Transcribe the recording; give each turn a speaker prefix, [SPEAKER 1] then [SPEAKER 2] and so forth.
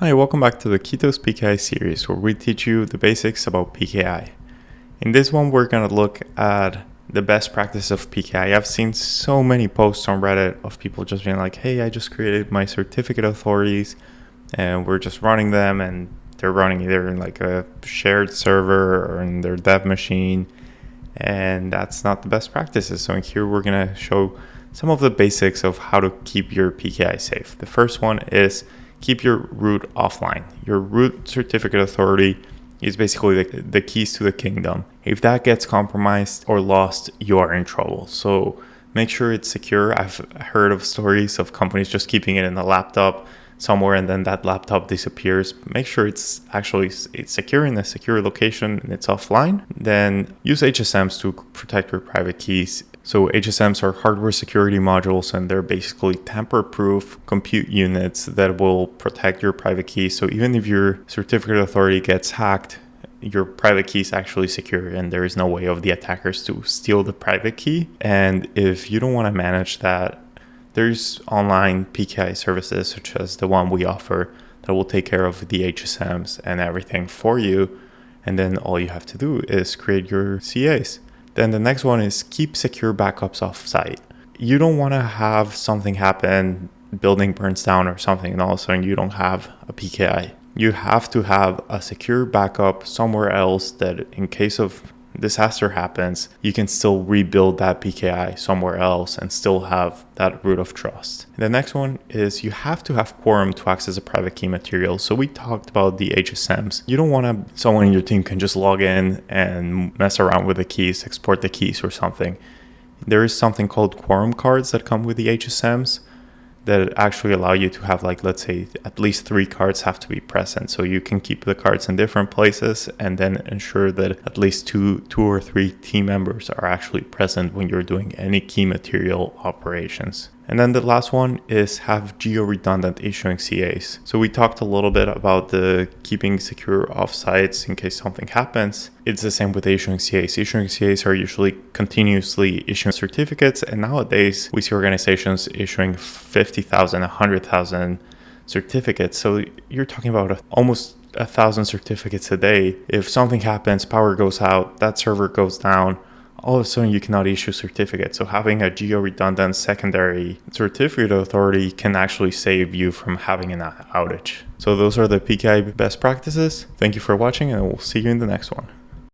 [SPEAKER 1] Hi, welcome back to the Ketos PKI series where we teach you the basics about PKI. In this one, we're going to look at the best practice of PKI. I've seen so many posts on Reddit of people just being like, hey, I just created my certificate authorities and we're just running them, and they're running either in like a shared server or in their dev machine, and that's not the best practices. So in here, we're going to show some of the basics of how to keep your PKI safe. The first one is keep your root offline. Your root certificate authority is basically the keys to the kingdom. If that gets compromised or lost, you are in trouble. So make sure it's secure. I've heard of stories of companies just keeping it in a laptop somewhere and then that laptop disappears. Make sure it's secure in a secure location and it's offline. Then use HSMs to protect your private keys. So HSMs are hardware security modules, and they're basically tamper-proof compute units that will protect your private keys. So even if your certificate authority gets hacked, your private key is actually secure and there is no way of the attackers to steal the private key. And if you don't want to manage that, there's online PKI services such as the one we offer that will take care of the HSMs and everything for you. And then all you have to do is create your CAs. Then the next one is keep secure backups off-site. You don't want to have something happen, building burns down or something, and all of a sudden you don't have a PKI. You have to have a secure backup somewhere else that in case of disaster happens, you can still rebuild that PKI somewhere else and still have that root of trust. And the next one is you have to have Quorum to access a private key material. So we talked about the HSMs. You don't want someone in your team can just log in and mess around with the keys, export the keys or something. There is something called Quorum cards that come with the HSMs that actually allow you to have, like, let's say at least 3 cards have to be present. So you can keep the cards in different places and then ensure that at least two or 3 team members are actually present when you're doing any key material operations. And then the last one is have geo-redundant issuing CAs. So we talked a little bit about the keeping secure offsites in case something happens. It's the same with issuing CAs. Issuing CAs are usually continuously issuing certificates, and nowadays we see organizations issuing 50,000, 100,000 certificates. So you're talking about almost 1,000 certificates a day. If something happens, power goes out, that server goes down, all of a sudden you cannot issue certificates. So having a geo-redundant secondary certificate authority can actually save you from having an outage. So those are the PKI best practices. Thank you for watching, and we'll see you in the next one.